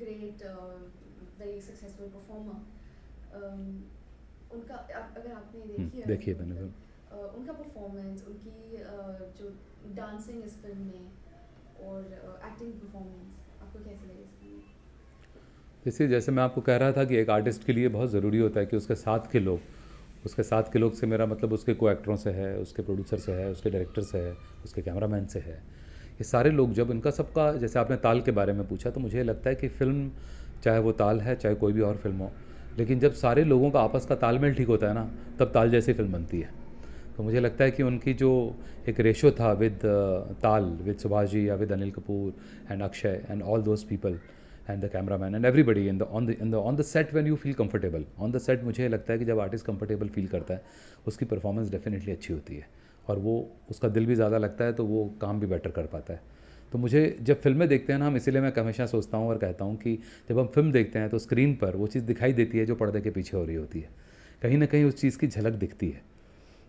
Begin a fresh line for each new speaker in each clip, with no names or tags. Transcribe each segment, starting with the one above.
great, very successful performer. उनका अगर आपने देखी है
देखिए मैंने फिल्म।
उनका परफॉर्मेंस, उनकी जो डांसिंग इस फिल्म में और एक्टिंग परफॉर्मेंस आपको कैसे लगे इस फिल्म में?
इसलिए जैसे मैं आपको कह रहा था कि एक आर्टिस्ट के लिए बहुत ज़रूरी होता है कि उसके साथ के लोग, उसके साथ के लोग से मेरा मतलब उसके को एक्टरों से है, उसके प्रोड्यूसर से है, उसके डायरेक्टर से है, उसके कैमरामैन से है। ये सारे लोग जब इनका सबका, जैसे आपने ताल के बारे में पूछा, तो मुझे लगता है कि फ़िल्म चाहे वो ताल है चाहे कोई भी और फिल्म हो, लेकिन जब सारे लोगों का आपस का तालमेल ठीक होता है ना, तब ताल जैसी फिल्म बनती है। तो मुझे लगता है कि उनकी जो एक रेशो था विद ताल, विद सुभाष जी या with Anil Kapoor and Akshay and all those people and the cameraman and everybody in the on the set, when you feel comfortable on the set, मुझे लगता है कि जब आर्टिस्ट कंफर्टेबल फील करता है उसकी परफॉर्मेंस डेफिनेटली अच्छी होती है और वो उसका दिल भी ज़्यादा लगता है, तो वो काम भी बेटर कर पाता है। तो मुझे जब फिल्में देखते हैं ना हम, इसीलिए मैं हमेशा सोचता हूँ और कहता हूँ कि जब हम फिल्म देखते हैं तो स्क्रीन पर वो चीज़ दिखाई देती है जो पर्दे के पीछे हो रही होती है, कहीं ना कहीं उस चीज़ की झलक दिखती है।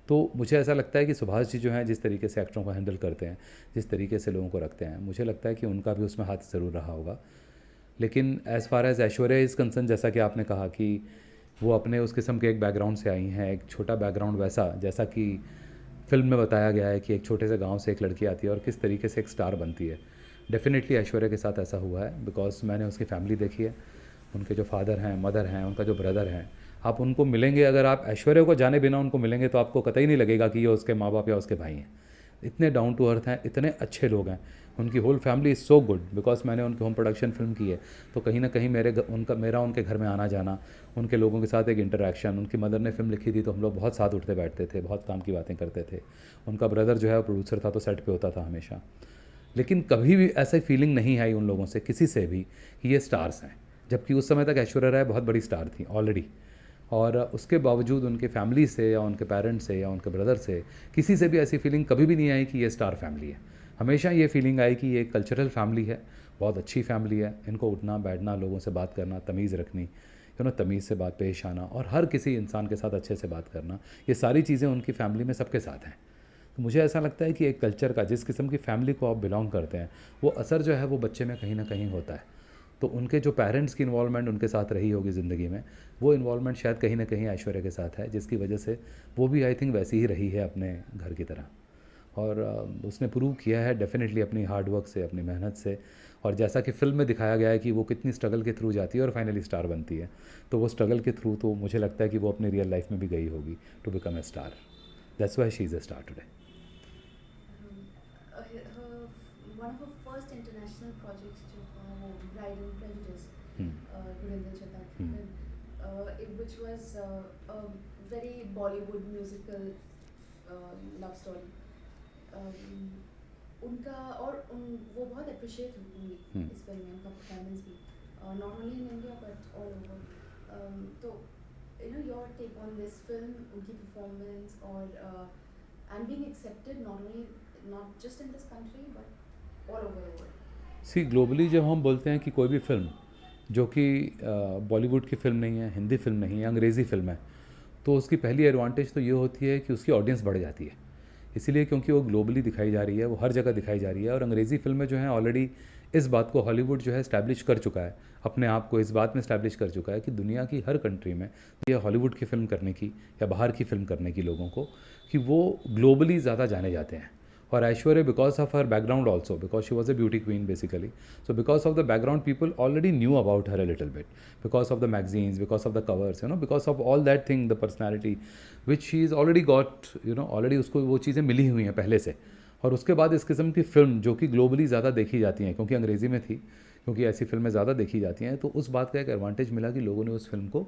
तो मुझे ऐसा लगता है कि सुभाष जी जो हैं, जिस तरीके से एक्टरों को हैंडल करते हैं, जिस तरीके से लोगों को रखते हैं, मुझे लगता है कि उनका भी उसमें हाथ ज़रूर रहा होगा। लेकिन as far as Aishwarya is concern, जैसा कि आपने कहा कि वो अपने उस किस्म के एक बैकग्राउंड से आई हैं, एक छोटा बैकग्राउंड वैसा, जैसा कि फ़िल्म में बताया गया है कि एक छोटे से गांव से एक लड़की आती है और किस तरीके से एक स्टार बनती है। डेफिनेटली ऐश्वर्या के साथ ऐसा हुआ है, बिकॉज मैंने उसकी फैमिली देखी है। उनके जो फादर हैं, मदर हैं, उनका जो ब्रदर हैं, आप उनको मिलेंगे, अगर आप ऐश्वर्या को जाने बिना उनको मिलेंगे तो आपको कतई नहीं लगेगा कि ये उसके माँ बाप या उसके भाई हैं। इतने डाउन टू अर्थ हैं, इतने अच्छे लोग हैं। उनकी whole family is so good, because मैंने उनकी होम प्रोडक्शन फिल्म की है, तो कहीं ना कहीं मेरा उनके घर में आना जाना, उनके लोगों के साथ एक इंटरेक्शन। उनकी मदर ने फिल्म लिखी थी तो हम लोग बहुत साथ उठते बैठते थे, बहुत काम की बातें करते थे। उनका ब्रदर जो है वो प्रोड्यूसर था, तो सेट पे होता था हमेशा। लेकिन कभी भी ऐसा फीलिंग नहीं आई उन लोगों से, किसी से भी, कि ये स्टार्स हैं। जबकि उस समय तक ऐश्वर्या राय बहुत बड़ी स्टार थी ऑलरेडी, और उसके बावजूद उनके फैमिली से या उनके पेरेंट्स से या उनके ब्रदर से किसी से भी ऐसी फीलिंग कभी भी नहीं आई कि ये स्टार फैमिली है। हमेशा ये फीलिंग आई कि ये कल्चरल फैमिली है, बहुत अच्छी फैमिली है। इनको उठना बैठना, लोगों से बात करना, तमीज़ रखनी, तमीज़ से बात पेश आना, और हर किसी इंसान के साथ अच्छे से बात करना, ये सारी चीज़ें उनकी फैमिली में सबके साथ हैं। तो मुझे ऐसा लगता है कि एक कल्चर का, जिस किस्म की फैमिली को आप बिलोंग करते हैं, वो असर जो है वो बच्चे में कहीं ना कहीं होता है। तो उनके जो पेरेंट्स की इन्वॉल्वमेंट उनके साथ रही होगी ज़िंदगी में, वो इन्वॉल्वमेंट शायद कहीं ना कहीं ऐश्वर्या के साथ है, जिसकी वजह से वो भी आई थिंक वैसी ही रही है अपने घर की तरह। और उसने प्रूव किया है डेफिनेटली अपनी हार्ड वर्क से, अपनी मेहनत से। और जैसा कि फ़िल्म में दिखाया गया है कि वो कितनी स्ट्रगल के थ्रू जाती है और फाइनली स्टार बनती है, तो वो स्ट्रगल के थ्रू तो मुझे लगता है कि वो अपनी रियल लाइफ में भी गई होगी to become a star. That's why she is a star today.
One of her first international projects जो था वो bride and prejudice,
hmm,
Gurinder Chadha की
hmm,
film, which was a very Bollywood musical love story. उनका और वो बहुत appreciate हुई
हम्म।
इस फिल्म में, उनका परफॉर्मेंस भी, not only in India but all over. तो your take on this film, उनकी परफॉर्मेंस और and being accepted not just in this country but all over the world.
See globally जब हम बोलते हैं कि कोई भी फिल्म जो कि बॉलीवुड की फ़िल्म नहीं है, हिंदी फिल्म नहीं है, अंग्रेज़ी फ़िल्म है, तो उसकी पहली एडवांटेज तो ये होती है कि उसकी ऑडियंस बढ़ जाती है। इसीलिए क्योंकि वो ग्लोबली दिखाई जा रही है, वो हर जगह दिखाई जा रही है। और अंग्रेज़ी फ़िल्में जो हैं ऑलरेडी इस बात को हॉलीवुड जो है इस्टेब्लिश कर चुका है, अपने आप को इस बात में इस्टेब्लिश कर चुका है कि दुनिया की हर कंट्री में या हॉलीवुड की फ़िल्म करने की या बाहर की फ़िल्म करने की लोगों को, कि वो ग्लोबली ज़्यादा जाने जाते हैं। और Aishwarya, because of her background also, because she was a beauty queen basically, so because of the background people already knew about her a little bit, because of the magazines, because of the covers, because of all that thing, the personality which she's already got, already उसको वो चीज़ें मिली हुई हैं पहले से। और उसके बाद इस किस्म की फ़िल्म जो कि ग्लोबली ज़्यादा देखी जाती हैं, क्योंकि अंग्रेज़ी में थी, क्योंकि ऐसी फिल्में ज़्यादा देखी जाती हैं, तो उस बात का एक एडवांटेज मिला कि लोगों ने उस फिल्म को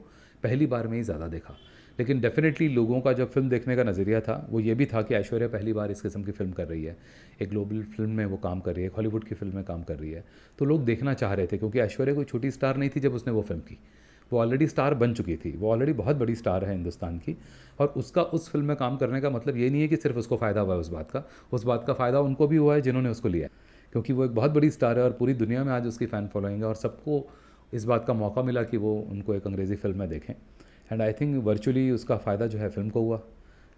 पहली बार में ही ज़्यादा देखा। लेकिन डेफिनेटली लोगों का जब फिल्म देखने का नज़रिया था वो ये भी था कि ऐश्वर्या पहली बार इस किस्म की फ़िल्म कर रही है, एक ग्लोबल फिल्म में वो काम कर रही है, एक हॉलीवुड की फिल्म में काम कर रही है, तो लोग देखना चाह रहे थे। क्योंकि ऐश्वर्या कोई छोटी स्टार नहीं थी जब उसने वो फिल्म की, वो ऑलरेडी स्टार बन चुकी थी, वो ऑलरेडी बहुत बड़ी स्टार है हिंदुस्तान की। और उसका उस फिल्म में काम करने का मतलब ये नहीं है कि सिर्फ उसको फ़ायदा हुआ है उस बात का फ़ायदा उनको भी हुआ है जिन्होंने उसको लिया, क्योंकि वो एक बहुत बड़ी स्टार है और पूरी दुनिया में आज उसकी फ़ैन फॉलोइंग है, और सबको इस बात का मौका मिला कि वो उनको एक अंग्रेज़ी फ़िल्म में देखें। एंड आई थिंक वर्चुअली उसका फ़ायदा जो है फ़िल्म को हुआ।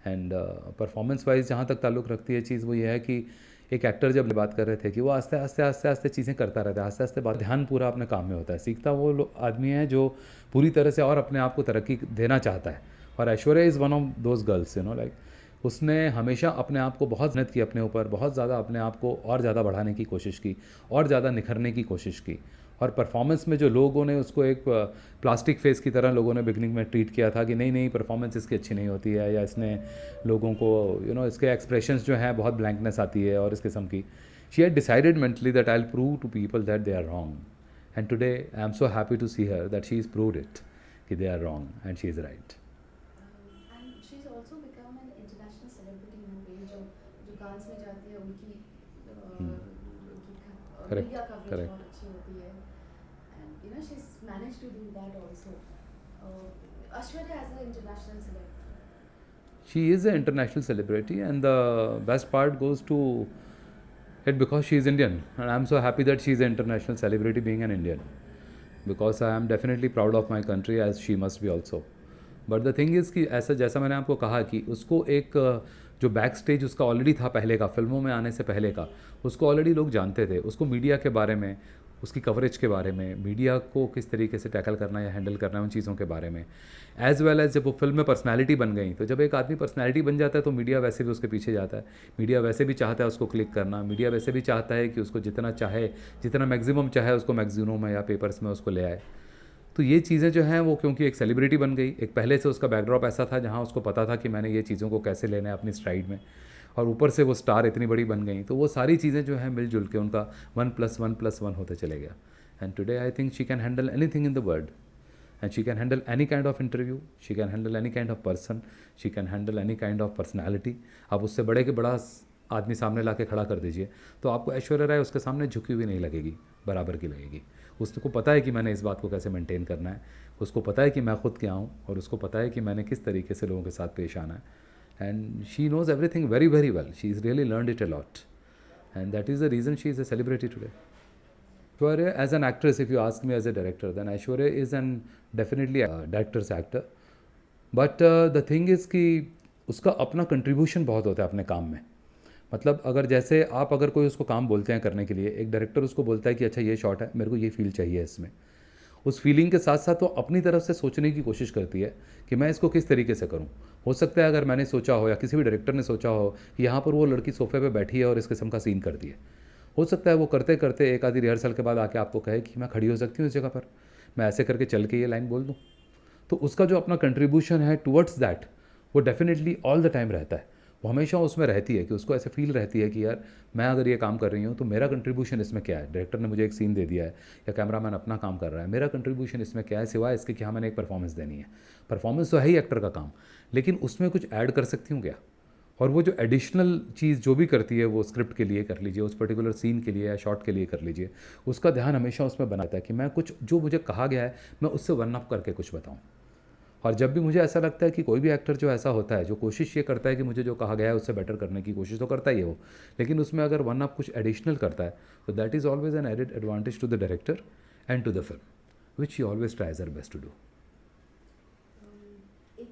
एंड परफॉर्मेंस वाइज जहाँ तक ताल्लुक़ रखती है चीज़, वो ये है कि एक एक्टर जब बात कर रहे थे कि वो आस्ते आस्ते आस्ते आस्ते चीज़ें करता रहता है, आस्ते आस्ते बात, ध्यान पूरा अपने काम में होता है, सीखता वो आदमी है जो पूरी तरह से और अपने आप को तरक्की देना चाहता है। और Aishwarya is one of those girls, like उसने हमेशा अपने आप को बहुत मेहनत की, अपने ऊपर बहुत ज़्यादा अपने आप को और ज़्यादा बढ़ाने की कोशिश की और ज़्यादा निखरने की कोशिश की। और परफॉर्मेंस में जो लोगों ने उसको एक प्लास्टिक फेस की तरह लोगों ने बिगनिंग में ट्रीट किया था कि नहीं नहीं परफॉर्मेंस इसकी अच्छी नहीं होती है, या इसने लोगों को इसके एक्सप्रेशंस जो हैं बहुत ब्लैंकनेस आती है और इस किस्म की, she had decided mentally that I will prove to people that they are wrong. And today I am so happy to see her that she is proved it कि they are wrong and she is right.
And she's also become an international celebrity in a way, जो कांस में जाती है उनकी
Correct,
media coverage
correct.
बहुत अच्छी होती है, and she's managed to do that also. Ashwarya as an international celebrity.
She is an international celebrity, and the best part goes to it because she is Indian, and I am so happy that she is an international celebrity being an Indian, because I am definitely proud of my country as she must be also. But the thing is कि ऐसा जैसा मैंने आपको कहा कि उसको एक जो बैक स्टेज उसका ऑलरेडी था पहले का, फिल्मों में आने से पहले का, उसको ऑलरेडी लोग जानते थे, उसको मीडिया के बारे में, उसकी कवरेज के बारे में, मीडिया को किस तरीके से टैकल करना या हैंडल करना है उन चीज़ों के बारे में, एज़ वेल एज़ जब वो फिल्म में पर्सनैलिटी बन गई, तो जब एक आदमी पर्सनैलिटी बन जाता है तो मीडिया वैसे भी उसके पीछे जाता है, मीडिया वैसे भी चाहता है उसको क्लिक करना, मीडिया वैसे भी चाहता है कि उसको जितना चाहे, जितना मैक्सिमम चाहे उसको मैगजीनों में या पेपर्स में उसको ले आए। तो ये चीज़ें जो हैं वो क्योंकि एक सेलिब्रिटी बन गई, एक पहले से उसका बैकड्रॉप ऐसा था जहाँ उसको पता था कि मैंने ये चीज़ों को कैसे लेना है अपनी स्ट्राइड में, और ऊपर से वो स्टार इतनी बड़ी बन गई, तो वो सारी चीज़ें जो हैं मिलजुल के उनका 1+1+1 होते चले गया। And today I think she can handle anything in the world, and she can handle any kind of interview, she can handle any kind of person, she can handle any kind of personality. आप उससे बड़े के बड़ा आदमी सामने ला के खड़ा कर दीजिए तो आपको ऐश्वर्या राय उसके सामने झुकी हुई नहीं लगेगी, बराबर की लगेगी। उसको पता है कि मैंने इस बात को कैसे मेंटेन करना है, उसको पता है कि मैं खुद क्या हूँ, और उसको पता है कि मैंने किस तरीके से लोगों के साथ पेश आना है। And she knows everything very very well, she is really learned it a lot, and that is the reason she is a celebrity today. Aishwarya as an actress, if you ask me as a director, then Aishwarya is an definitely a director's actor. But the thing is कि उसका अपना contribution बहुत होता है अपने काम में। मतलब अगर जैसे आप अगर कोई उसको काम बोलते हैं करने के लिए, एक डायरेक्टर उसको बोलता है कि अच्छा ये शॉट है, मेरे को ये फील चाहिए इसमें, उस फीलिंग के साथ साथ वो अपनी तरफ से सोचने की कोशिश करती है कि मैं इसको किस तरीके से करूं। हो सकता है अगर मैंने सोचा हो या किसी भी डायरेक्टर ने सोचा हो कि यहाँ पर वो लड़की सोफे पे बैठी है और इस किस्म का सीन कर दिए, हो सकता है वो करते करते एक आधी रिहर्सल के बाद आके आपको कहे कि मैं खड़ी हो सकती हूँ इस जगह पर, मैं ऐसे करके चल के ये लाइन बोल दूँ। तो उसका जो अपना कंट्रीब्यूशन है टुवर्ड्स दैट, वो डेफिनेटली ऑल द टाइम रहता है, वो हमेशा उसमें रहती है कि उसको ऐसे फील रहती है कि यार मैं अगर ये काम कर रही हूँ तो मेरा कंट्रीब्यूशन इसमें क्या है। डायरेक्टर ने मुझे एक सीन दे दिया है या कैमरामैन अपना काम कर रहा है, मेरा कंट्रीब्यूशन इसमें क्या है, सिवाय इसके कि हाँ मैंने एक परफॉर्मेंस देनी है। परफॉर्मेंस तो है ही एक्टर का काम, लेकिन उसमें कुछ ऐड कर सकती हूँ क्या, और वो जो एडिशनल चीज़ जो भी करती है वो स्क्रिप्ट के लिए कर लीजिए, उस पर्टिकुलर सीन के लिए या शॉट के लिए कर लीजिए, उसका ध्यान हमेशा उसमें बनाता है कि मैं कुछ जो मुझे कहा गया है मैं उससे वन अप करके कुछ बताऊँ। और जब भी मुझे ऐसा लगता है कि कोई भी एक्टर जो ऐसा होता है जो कोशिश ये करता है कि मुझे जो कहा गया है उससे बेटर करने की कोशिश तो करता ही है वो, लेकिन उसमें अगर वन अप कुछ एडिशनल करता है तो that is always an added advantage to the director and to the film which he always tries her best to do.
एक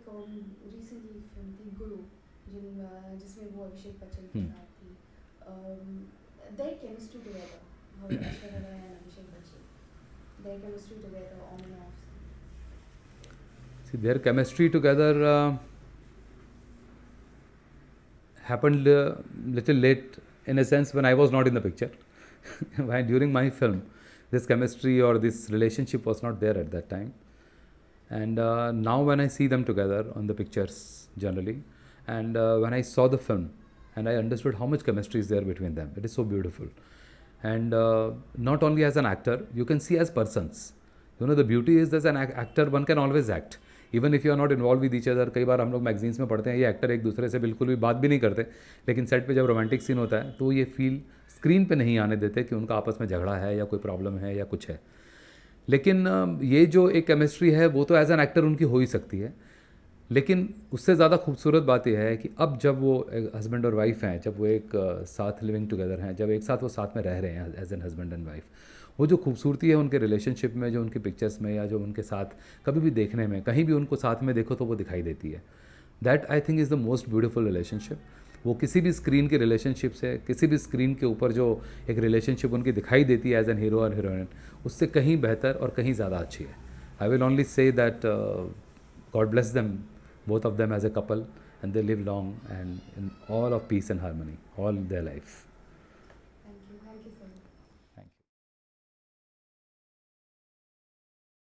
रिसेंटली फिल्म थी गुरु जिसमें वो अभिषेक बच्चन के साथ थी, their chemistry together, how Aishwarya Rai and Abhishek Bachchan, their chemistry together on and off.
See, their chemistry together happened little late in a sense when I was not in the picture. When during my film, this chemistry or this relationship was not there at that time. And now when I see them together on the pictures generally, and when I saw the film, and I understood how much chemistry is there between them, it is so beautiful. And not only as an actor, you can see as persons. You know, the beauty is that as an actor, one can always act. Even if you are not involve with each other. कई बार हम लोग magazines में पढ़ते हैं ये actor एक दूसरे से बिल्कुल भी बात भी नहीं करते, लेकिन सेट पे जब रोमांटिक सीन होता है तो ये फील स्क्रीन पे नहीं आने देते कि उनका आपस में झगड़ा है या कोई प्रॉब्लम है या कुछ है। लेकिन ये जो एक केमिस्ट्री है वो तो एज एन एक्टर उनकी हो ही सकती है, लेकिन उससे ज़्यादा खूबसूरत बात यह है कि अब जब वो हस्बैंड और वाइफ हैं, जब वो एक साथ लिविंग टुगेदर हैं, जब एक साथ वो साथ में रह रहे हैं as an husband and wife, वो जो खूबसूरती है उनके रिलेशनशिप में, जो उनकी पिक्चर्स में या जो उनके साथ कभी भी देखने में, कहीं भी उनको साथ में देखो तो वो दिखाई देती है। That I think is the most beautiful relationship वो किसी भी स्क्रीन के रिलेशनशिप से, किसी भी स्क्रीन के ऊपर जो एक रिलेशनशिप उनकी दिखाई देती है एज एन हीरो और हीरोइन, उससे कहीं बेहतर और कहीं ज़्यादा अच्छी है. I will only say that God bless them, both of them as a couple, and they live long and in all of peace and harmony all their life.